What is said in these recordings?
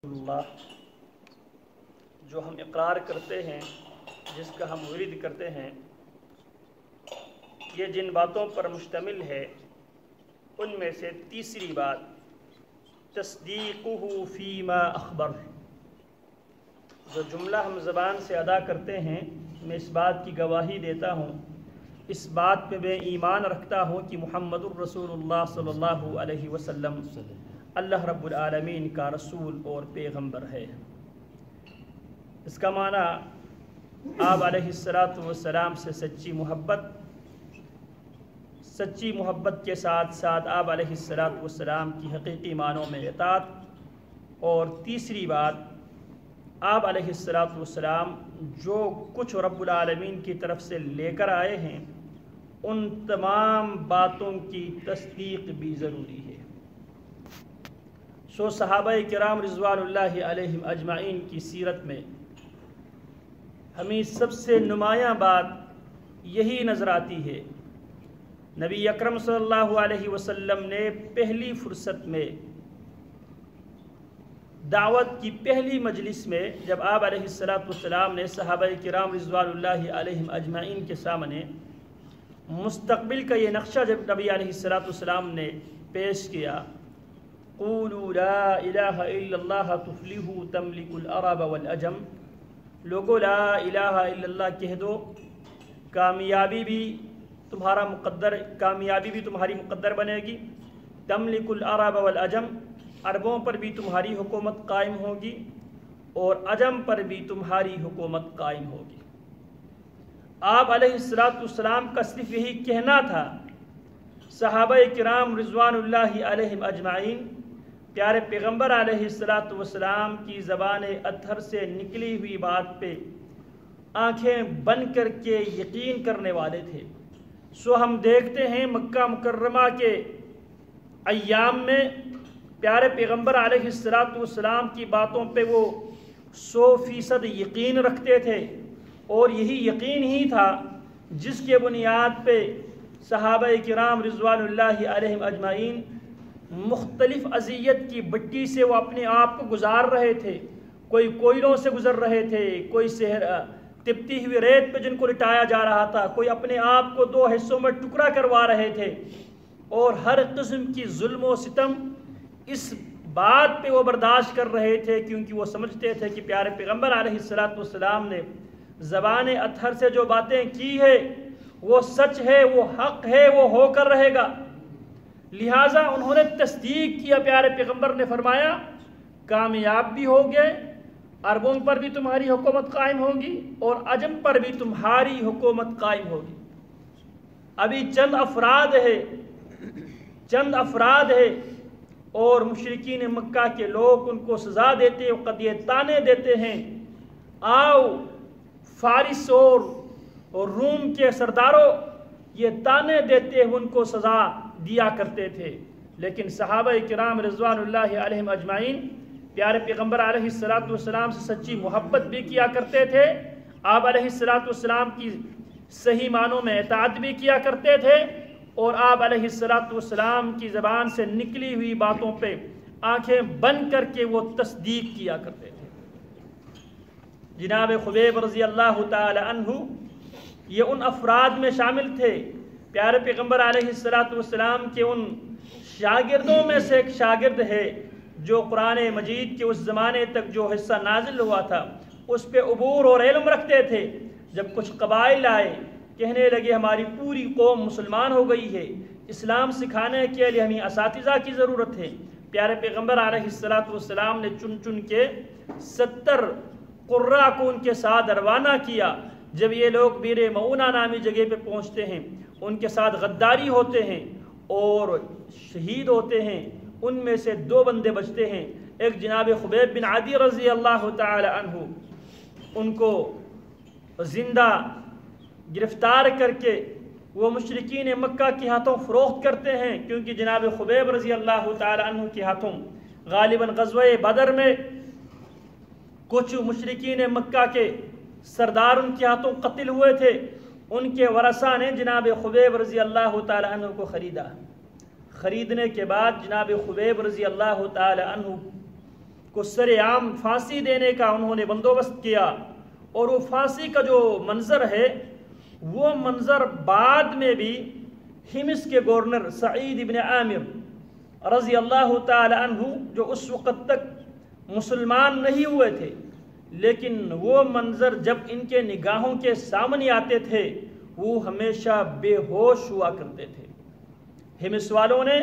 اللہ جو ہم اقرار کرتے ہیں، جس کا ہم ورد کرتے ہیں، یہ جن باتوں پر مشتمل ہے ان میں سے تیسری بات تصدیقہ فیما اخبر، جو جملہ ہم زبان سے ادا کرتے ہیں، میں اس بات کی گواہی دیتا ہوں، اس بات پہ میں ایمان رکھتا ہوں کہ محمد الرسول اللہ صلی اللہ علیہ وسلم اللہ رب العالمین کا رسول اور پیغمبر ہے۔ اس کا معنی آپ علیہ السلام سے سچی محبت کے ساتھ ساتھ آپ علیہ السلام کی حقیقی معنوں میں اطاعت، اور تیسری بات آپ علیہ السلام جو کچھ رب العالمین کی طرف سے لے کر آئے ہیں ان تمام باتوں کی تصدیق بھی ضروری ہے۔ صحابہ کرام رضوان اللہ علیہم اجمعین کی سیرت میں ہمیں سب سے نمایاں بات یہی نظر آتی ہے۔ نبی اکرم صلی اللہ علیہ وسلم نے پہلی فرصت میں دعوت کی پہلی مجلس میں جب آپ علیہ السلام نے صحابہ کرام رضوان اللہ علیہم اجمعین کے سامنے مستقبل کا یہ نقشہ جب نبی علیہ السلام نے پیش کیا، قولوا لا الہ الا اللہ تفلحوا تملک العرب والعجم، لوگو لا الہ الا اللہ کہہ دو، کامیابی بھی تمہاری مقدر بنے گی، تملک العرب والعجم، عربوں پر بھی تمہاری حکومت قائم ہوگی اور عجم پر بھی تمہاری حکومت قائم ہوگی۔ آپ علیہ السلام کا صرف یہی کہنا تھا، صحابہ کرام رضوان اللہ علیہم اجمعین پیارے پیغمبر علیہ السلام کی زبان اطہر سے نکلی ہوئی بات پہ آنکھیں بند کر کے یقین کرنے والے تھے۔ ہم دیکھتے ہیں مکہ مکرمہ کے ایام میں پیارے پیغمبر علیہ السلام کی باتوں پہ وہ 100% یقین رکھتے تھے، اور یہی یقین ہی تھا جس کے بنیاد پہ صحابہ کرام رضوان اللہ علیہم اجمعین مختلف اذیت کی بٹی سے وہ اپنے آپ کو گزار رہے تھے۔ کوئی کوئلوں سے گزر رہے تھے، کوئی تپتی ہوئی ریت پہ جن کو لٹایا جا رہا تھا، کوئی اپنے آپ کو 2 حصوں میں ٹکڑا کروا رہے تھے، اور ہر قسم کی ظلم و ستم اس بات پہ وہ برداشت کر رہے تھے، کیونکہ وہ سمجھتے تھے کہ پیارے پیغمبر علیہ السلام نے زبان اطہر سے جو باتیں کی ہے وہ سچ ہے، وہ حق ہے، وہ ہو کر رہے گا۔ لہٰذا انہوں نے تصدیق کیا۔ پیارے پیغمبر نے فرمایا کامیاب بھی ہوگے، عربوں پر بھی تمہاری حکومت قائم ہوگی اور عجم پر بھی تمہاری حکومت قائم ہوگی۔ ابھی چند افراد ہے اور مشرکین مکہ کے لوگ ان کو سزا دیتے وقت یہ تانے دیتے ہیں، آؤ فارس اور روم کے سرداروں، یہ تانے دیتے ان کو سزا دیا کرتے تھے، لیکن صحابہ کرام رضوان اللہ علیہم اجمعین پیارے پیغمبر علیہ السلام سے سچی محبت بھی کیا کرتے تھے، آپ علیہ السلام کی صحیح معنوں میں اطاعت بھی کیا کرتے تھے، اور آپ علیہ السلام کی زبان سے نکلی ہوئی باتوں پہ آنکھیں بند کر کے وہ تصدیق کیا کرتے تھے۔ جناب خبیب رضی اللہ تعالی عنہ یہ ان افراد میں شامل تھے، پیارے پیغمبر علیہ السلام کے ان شاگردوں میں سے ایک شاگرد ہے جو قرآن مجید کے اس زمانے تک جو حصہ نازل ہوا تھا اس پہ عبور اور علم رکھتے تھے۔ جب کچھ قبائل آئے، کہنے لگے ہماری پوری قوم مسلمان ہو گئی ہے، اسلام سکھانے کے لیے ہمیں اساتذہ کی ضرورت ہے، پیارے پیغمبر علیہ السلام نے چن کے 70 قراء کو ان کے ساتھ روانہ کیا۔ جب یہ لوگ بیر معونہ نامی جگہ پہ پہنچتے ہیں، ان کے ساتھ غداری ہوتے ہیں اور شہید ہوتے ہیں۔ ان میں سے 2 بندے بچتے ہیں، ایک جناب خبیب بن عدی رضی اللہ تعالی عنہ، ان کو زندہ گرفتار کر کے وہ مشرکین مکہ کے ہاتھوں فروخت کرتے ہیں، کیونکہ جناب خبیب رضی اللہ تعالی عنہ کے ہاتھوں غالباً غزوہ بدر میں کچھ مشرکین مکہ کے سردار ان کے ہاتھوں قتل ہوئے تھے۔ ان کے ورثاء نے جناب خبیب رضی اللہ تعالی عنہ کو خریدنے کے بعد جناب خبیب رضی اللہ تعالی عنہ کو سر عام پھانسی دینے کا انہوں نے بندوبست کیا، اور وہ پھانسی کا جو منظر ہے وہ منظر بعد میں بھی ہمس کے گورنر سعید بن عامر رضی اللہ تعالی عنہ جو اس وقت تک مسلمان نہیں ہوئے تھے، لیکن وہ منظر جب ان کے نگاہوں کے سامنے آتے تھے وہ ہمیشہ بے ہوش ہوا کرتے تھے۔ ہمس والوں نے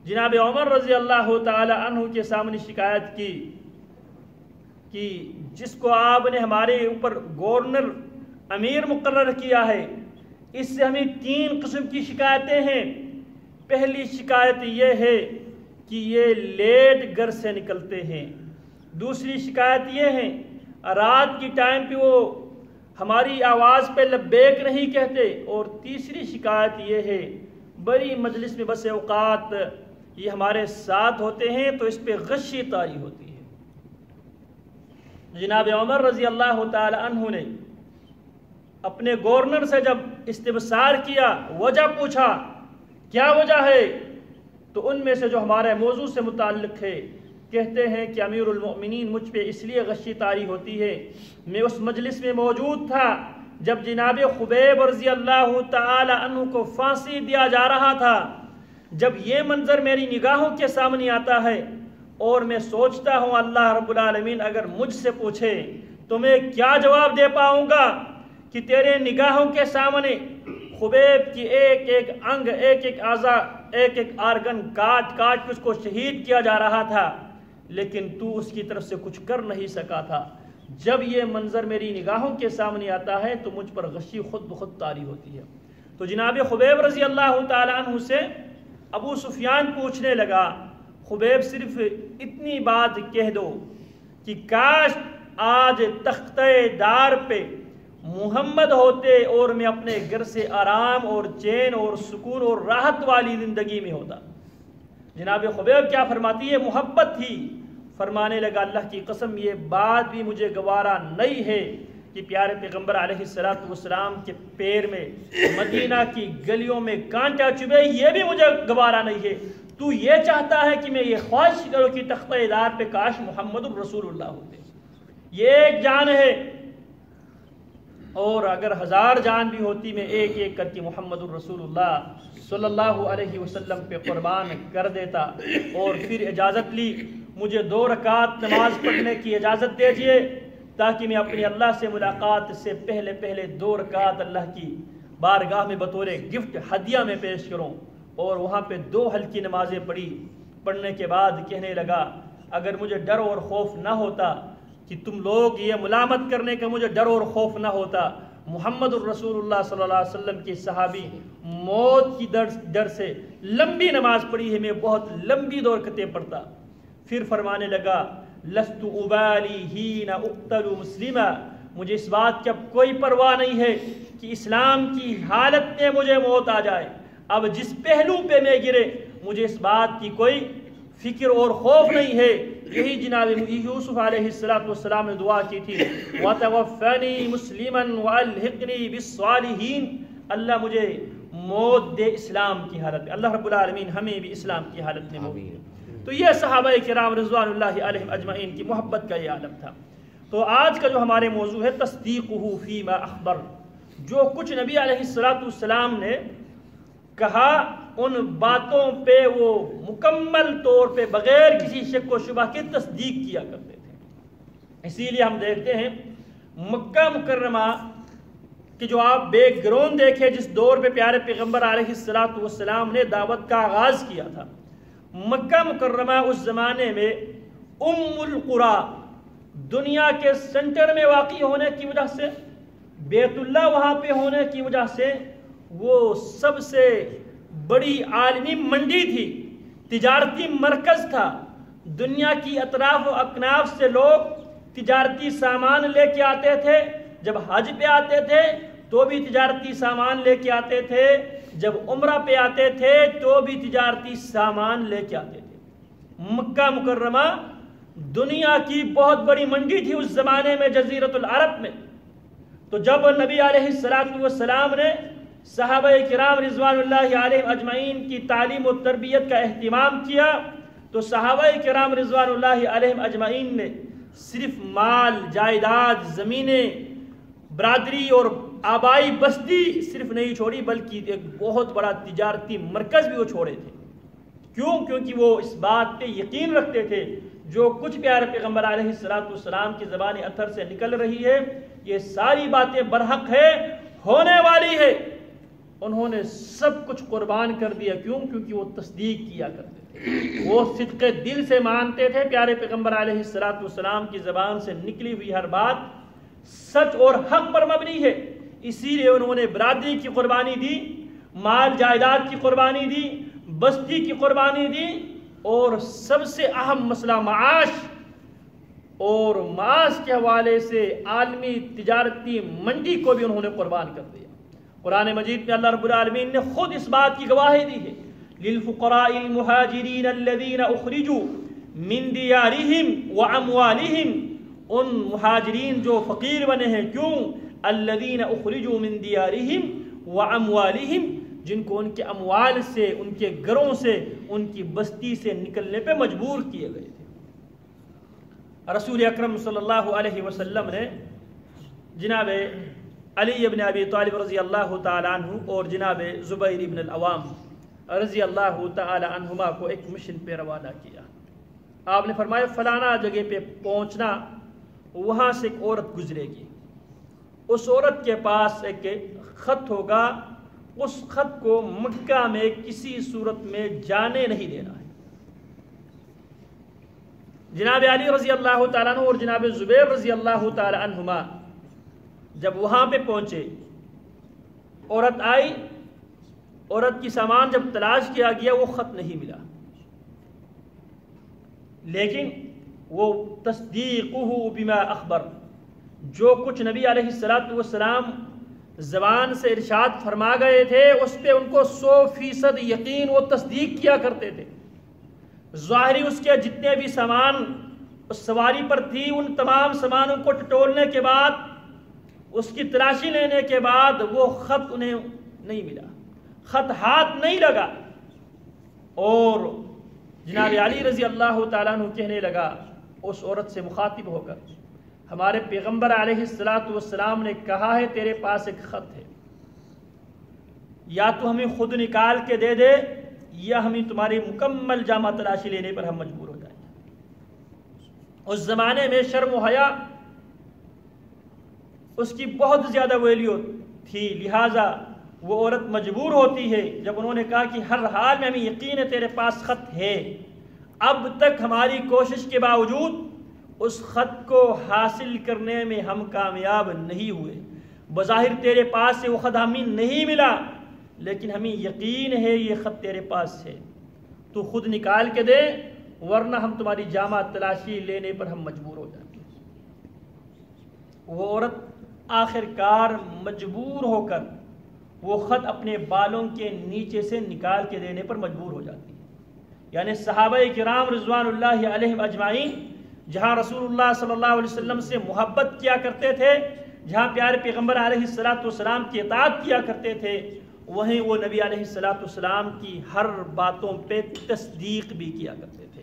جناب عمر رضی اللہ تعالی عنہ کے سامنے شکایت کی کہ جس کو آپ نے ہمارے اوپر گورنر امیر مقرر کیا ہے، اس سے ہمیں 3 قسم کی شکایتیں ہیں۔ پہلی شکایت یہ ہے کہ یہ لیٹ گھر سے نکلتے ہیں، دوسری شکایت یہ ہے رات کی ٹائم پہ وہ ہماری آواز پہ لبیک نہیں کہتے، اور تیسری شکایت یہ ہے بڑی مجلس میں بس اوقات یہ ہمارے ساتھ ہوتے ہیں تو اس پہ غشی طاری ہوتی ہے۔ جناب عمر رضی اللہ تعالی عنہ نے اپنے گورنر سے جب استفسار کیا، وجہ پوچھا کیا وجہ ہے، تو ان میں سے جو ہمارے موضوع سے متعلق ہے کہتے ہیں کہ امیر المؤمنین مجھ پہ اس لیے غشی طاری ہوتی ہے، میں اس مجلس میں موجود تھا جب جناب خبیب رضی اللہ تعالی عنہ کو پھانسی دیا جا رہا تھا، جب یہ منظر میری نگاہوں کے سامنے آتا ہے اور میں سوچتا ہوں اللہ رب العالمین اگر مجھ سے پوچھے تو میں کیا جواب دے پاؤں گا کہ تیرے نگاہوں کے سامنے خبیب کی ایک ایک انگ، ایک ایک اعضاء، ایک ایک آرگن کاٹ کاٹ کے اس کو شہید کیا جا رہا تھا، لیکن تو اس کی طرف سے کچھ کر نہیں سکا تھا۔ جب یہ منظر میری نگاہوں کے سامنے آتا ہے تو مجھ پر غشی خود بخود طاری ہوتی ہے۔ تو جناب خبیب رضی اللہ تعالی عنہ سے ابو سفیان پوچھنے لگا، خبیب صرف اتنی بات کہہ دو کہ کاش آج تختہ دار پہ محمد ہوتے اور میں اپنے گھر سے آرام اور چین اور سکون اور راحت والی زندگی میں ہوتا۔ جناب خبیب کیا فرماتی ہے؟ محبت تھی۔ فرمانے لگا اللہ کی قسم یہ بات بھی مجھے گوارا نہیں ہے کہ پیارے پیغمبر علیہ السلام کے پیر میں مدینہ کی گلیوں میں کانٹا چبھے، یہ بھی مجھے گوارا نہیں ہے۔ تو یہ چاہتا ہے کہ میں یہ خواہش کروں کہ تختہ دار پہ کاش محمد الرسول اللہ ہوتے۔ یہ ایک جان ہے، اور اگر 1000 جان بھی ہوتی میں ایک ایک کر کے محمد الرسول اللہ صلی اللہ علیہ وسلم پہ قربان کر دیتا۔ اور پھر اجازت لی، مجھے 2 رکعت نماز پڑھنے کی اجازت دیجیے تاکہ میں اپنی اللہ سے ملاقات سے پہلے 2 رکعت اللہ کی بارگاہ میں بطور گفٹ ہدیہ میں پیش کروں۔ اور وہاں پہ 2 ہلکی نمازیں پڑھنے کے بعد کہنے لگا اگر مجھے ڈر اور خوف نہ ہوتا کہ تم لوگ یہ ملامت کرنے کا مجھے ڈر اور خوف نہ ہوتا، محمد الرسول اللہ صلی اللہ علیہ وسلم کی صحابی موت کی ڈر سے لمبی نماز پڑھی ہے، میں بہت لمبی 2 رکعتیں پڑھتا۔ پھر فرمانے لگا لست ابالی حین اقتل مسلما، مجھے اس بات کی اب کوئی پرواہ نہیں ہے کہ اسلام کی حالت میں مجھے موت آ جائے، اب جس پہلو پہ میں گرے مجھے اس بات کی کوئی فکر اور خوف نہیں ہے۔ یہی جناب یوسف علیہ السلام نے دعا کی تھی وَتَوَفَّنِي مُسْلِمًا وَأَلْحِقْنِي بِالصَّالِحِينَ، اللہ مجھے موت دے اسلام کی حالت میں۔ اللہ رب العالمین ہمیں بھی اسلام کی حالت میں موت دے۔ تو یہ صحابہ کرام رضوان اللہ علیہم اجمعین کی محبت کا یہ عالم تھا۔ تو آج کا جو ہمارے موضوع ہے تصدیقہ فیما اخبر، جو کچھ نبی علیہ السلام نے کہا ان باتوں پہ وہ مکمل طور پہ بغیر کسی شک و شبہ کی تصدیق کیا کرتے تھے۔ اسی لیے ہم دیکھتے ہیں مکہ مکرمہ کہ جو آپ بیک گراؤنڈ دیکھیں جس دور پہ پیارے پیغمبر علیہ السلام نے دعوت کا آغاز کیا تھا، مکہ مکرمہ اس زمانے میں ام القریٰ، دنیا کے سنٹر میں واقع ہونے کی وجہ سے، بیت اللہ وہاں پہ ہونے کی وجہ سے وہ سب سے بڑی عالمی منڈی تھی، تجارتی مرکز تھا۔ دنیا کی اطراف و اکناف سے لوگ تجارتی سامان لے کے آتے تھے، جب حج پہ آتے تھے تو بھی تجارتی سامان لے کے آتے تھے، جب عمرہ پہ آتے تھے تو بھی تجارتی سامان لے کے آتے تھے۔ مکہ مکرمہ دنیا کی بہت بڑی منڈی تھی اس زمانے میں جزیرۃ العرب میں۔ تو جب نبی علیہ السلام نے صحابہ کرام رضوان اللہ علیہم اجمعین کی تعلیم و تربیت کا اہتمام کیا تو صحابہ کرام رضوان اللہ علیہم اجمعین نے صرف مال، جائیداد، زمینیں، برادری اور آبائی بستی صرف نہیں چھوڑی، بلکہ ایک بہت بڑا تجارتی مرکز بھی وہ چھوڑے تھے۔ کیوں؟ کیونکہ وہ اس بات پہ یقین رکھتے تھے جو کچھ پیارے پیغمبر علیہ السلام کی زبان اطہر سے نکل رہی ہے یہ ساری باتیں برحق ہے، ہونے والی ہے۔ انہوں نے سب کچھ قربان کر دیا۔ کیوں؟ کیونکہ وہ تصدیق کیا کرتے تھے، وہ صدق دل سے مانتے تھے پیارے پیغمبر علیہ السلام کی زبان سے نکلی ہوئی ہر بات سچ اور حق پر مبنی ہے۔ اسی لیے انہوں نے برادری کی قربانی دی، مال جائیداد کی قربانی دی، بستی کی قربانی دی، اور سب سے اہم مسئلہ معاش اور معاش کے حوالے سے عالمی تجارتی منڈی کو بھی انہوں نے قربان کر دیا۔ قرآن مجید میں اللہ رب العالمین نے خود اس بات کی گواہی دی ہے، لِلْفُقَرَاءِ الْمُهَاجِرِينَ الَّذِينَ أُخْرِجُوا مِن دِيَارِهِمْ وَأَمْوَالِهِمْ، ان مہاجرین جو فقیر بنے ہیں، کیوں؟ الَّذِينَ أُخْرِجُوا مِن دِيَارِهِمْ وَأَمْوَالِهِمْ، جن کو ان کے اموال سے، ان کے گھروں سے، ان کی بستی سے نکلنے پہ مجبور کیے گئے تھے۔ رسول اکرم صلی اللہ علیہ وسلم نے جناب علی ابن ابی طالب رضی اللہ تعالی عنہ اور جناب زبیر ابن العوام رضی اللہ تعالی عنہما کو ایک مشن پہ روانہ کیا۔ آپ نے فرمایا فلانا جگہ پہ پہنچنا، وہاں سے ایک عورت گزرے گی، اس عورت کے پاس ایک خط ہوگا، اس خط کو مکہ میں کسی صورت میں جانے نہیں دینا ہے۔ جناب علی رضی اللہ تعالیٰ عنہ اور جناب زبیر رضی اللہ تعالیٰ عنہما جب وہاں پہ پہنچے، عورت آئی، عورت کی سامان جب تلاش کیا گیا وہ خط نہیں ملا، لیکن وہ تصدیقہ بما اخبر، جو کچھ نبی علیہ السلام زبان سے ارشاد فرما گئے تھے اس پہ ان کو 100% یقین و تصدیق کیا کرتے تھے۔ ظاہری اس کے جتنے بھی سامان اس سواری پر تھی، ان تمام سامانوں کو ٹٹولنے کے بعد، اس کی تلاشی لینے کے بعد وہ خط انہیں نہیں ملا، خط ہاتھ نہیں لگا، اور جناب علی رضی اللہ تعالیٰ عنہ کہنے لگا اس عورت سے مخاطب ہو کر، ہمارے پیغمبر علیہ السلام نے کہا ہے تیرے پاس ایک خط ہے، یا تو ہمیں خود نکال کے دے دے یا ہمیں تمہاری مکمل جامع تلاشی لینے پر ہم مجبور ہو جائیں۔ اس زمانے میں شرم و حیا اس کی بہت زیادہ ویلیو تھی، لہٰذا وہ عورت مجبور ہوتی ہے۔ جب انہوں نے کہا کہ ہر حال میں ہمیں یقین ہے تیرے پاس خط ہے، اب تک ہماری کوشش کے باوجود اس خط کو حاصل کرنے میں ہم کامیاب نہیں ہوئے، بظاہر تیرے پاس سے وہ خط ہمیں نہیں ملا، لیکن ہمیں یقین ہے یہ خط تیرے پاس ہے، تو خود نکال کے دے ورنہ ہم تمہاری جامع تلاشی لینے پر ہم مجبور ہو جائیں گے۔ وہ عورت آخر کار مجبور ہو کر وہ خط اپنے بالوں کے نیچے سے نکال کے دینے پر مجبور ہو جاتی ہے۔ یعنی صحابہ کرام رضوان اللہ علیہم اجمعین جہاں رسول اللہ صلی اللہ علیہ وسلم سے محبت کیا کرتے تھے، جہاں پیارے پیغمبر علیہ السلام کی اطاعت کیا کرتے تھے، وہیں وہ نبی علیہ السلام کی ہر باتوں پہ تصدیق بھی کیا کرتے تھے۔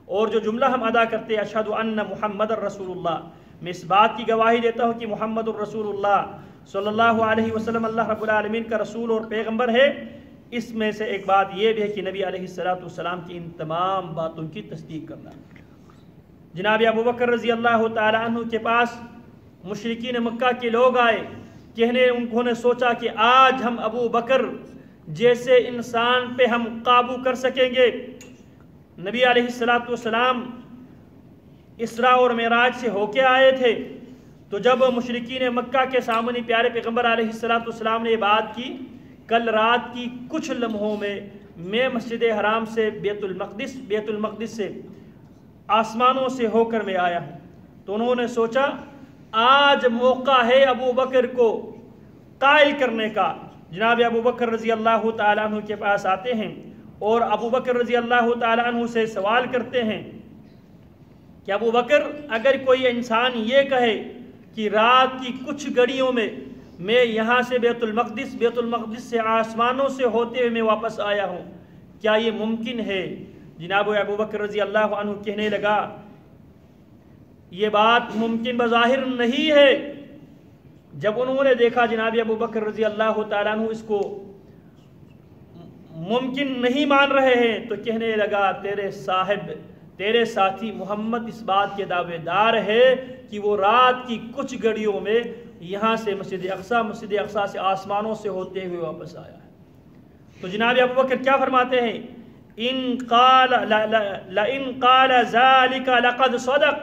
اور جو جملہ ہم ادا کرتے ہیں اشہد ان محمد الرسول اللہ، میں اس بات کی گواہی دیتا ہوں کہ محمد الرسول اللہ صلی اللہ علیہ وسلم اللہ رب العالمین کا رسول اور پیغمبر ہے، اس میں سے ایک بات یہ بھی ہے کہ نبی علیہ السلام کی ان تمام باتوں کی تصدیق کرنا۔ جناب ابو بکر رضی اللہ تعالی عنہ کے پاس مشرکین مکہ کے لوگ آئے، انہوں نے سوچا کہ آج ہم ابو بکر جیسے انسان پہ ہم قابو کر سکیں گے۔ نبی علیہ السلام اسراء اور معراج سے ہو کے آئے تھے، تو جب مشرکین مکہ کے سامنے پیارے پیغمبر علیہ السلام نے یہ بات کی، کل رات کی کچھ لمحوں میں مسجد حرام سے بیت المقدس سے آسمانوں سے ہو کر میں آیا ہوں، تو انہوں نے سوچا آج موقع ہے ابو بکر کو قائل کرنے کا۔ جناب ابو بکر رضی اللہ تعالیٰ عنہ کے پاس آتے ہیں اور ابو بکر رضی اللہ تعالیٰ عنہ سے سوال کرتے ہیں کہ ابو بکر، اگر کوئی انسان یہ کہے کہ رات کی کچھ گھڑیوں میں یہاں سے بیت المقدس سے آسمانوں سے ہوتے ہوئے میں واپس آیا ہوں، کیا یہ ممکن ہے؟ جناب ابو بکر رضی اللہ عنہ کہنے لگا یہ بات ممکن بظاہر نہیں ہے۔ جب انہوں نے دیکھا جناب ابو بکر رضی اللہ تعالیٰ عنہ اس کو ممکن نہیں مان رہے ہیں تو کہنے لگا تیرے ساتھی محمد اس بات کے دعوے دار ہے کہ وہ رات کی کچھ گھڑیوں میں یہاں سے مسجد اقصیٰ سے آسمانوں سے ہوتے ہوئے واپس آیا ہے۔ تو جناب ابو بکر کیا فرماتے ہیں؟ لَإِن قَالَ ذَلِكَ لَقَدْ صَدَقَ۔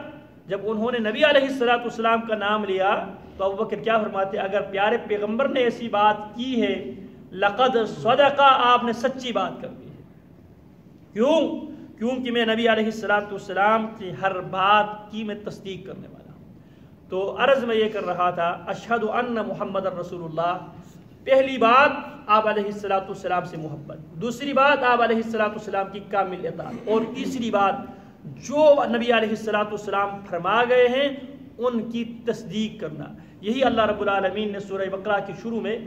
جب انہوں نے نبی علیہ السلام کا نام لیا تو ابو بکر کیا فرماتے ہیں؟ اگر پیارے پیغمبر نے ایسی بات کی ہے لقد صدق، آپ نے سچی بات کر دی ہے۔ کیونکہ میں نبی علیہ السلام کی ہر بات کی میں تصدیق کرنے والا ہوں۔ تو عرض میں یہ کر رہا تھا اشہد ان محمد رسول اللہ۔ پہلی بات آپ علیہ السلام سے محبت، دوسری بات آپ علیہ السلام کی کامل اطاعت، اور تیسری بات جو نبی علیہ السلام فرما گئے ہیں ان کی تصدیق کرنا۔ یہی اللہ رب العالمین نے سورہ بقرہ کی شروع میں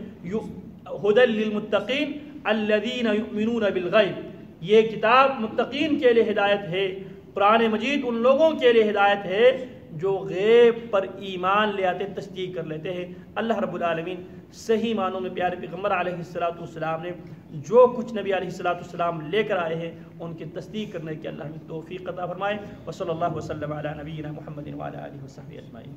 ھدی للمتقین الذین یؤمنون بالغیب، یہ کتاب متقین کے لیے ہدایت ہے، قرآن مجید ان لوگوں کے لیے ہدایت ہے جو غیب پر ایمان لے آتے، تصدیق کر لیتے ہیں۔ اللہ رب العالمین صحیح معنوں میں پیارے پیغمبر علیہ السلام نے جو کچھ نبی علیہ السلام لے کر آئے ہیں ان کی تصدیق کرنے کی اللہ ہمیں توفیق عطا فرمائے۔ وصلی اللہ وسلم علی نبینا محمد وعلی آلہ وصحبہ اجمعین۔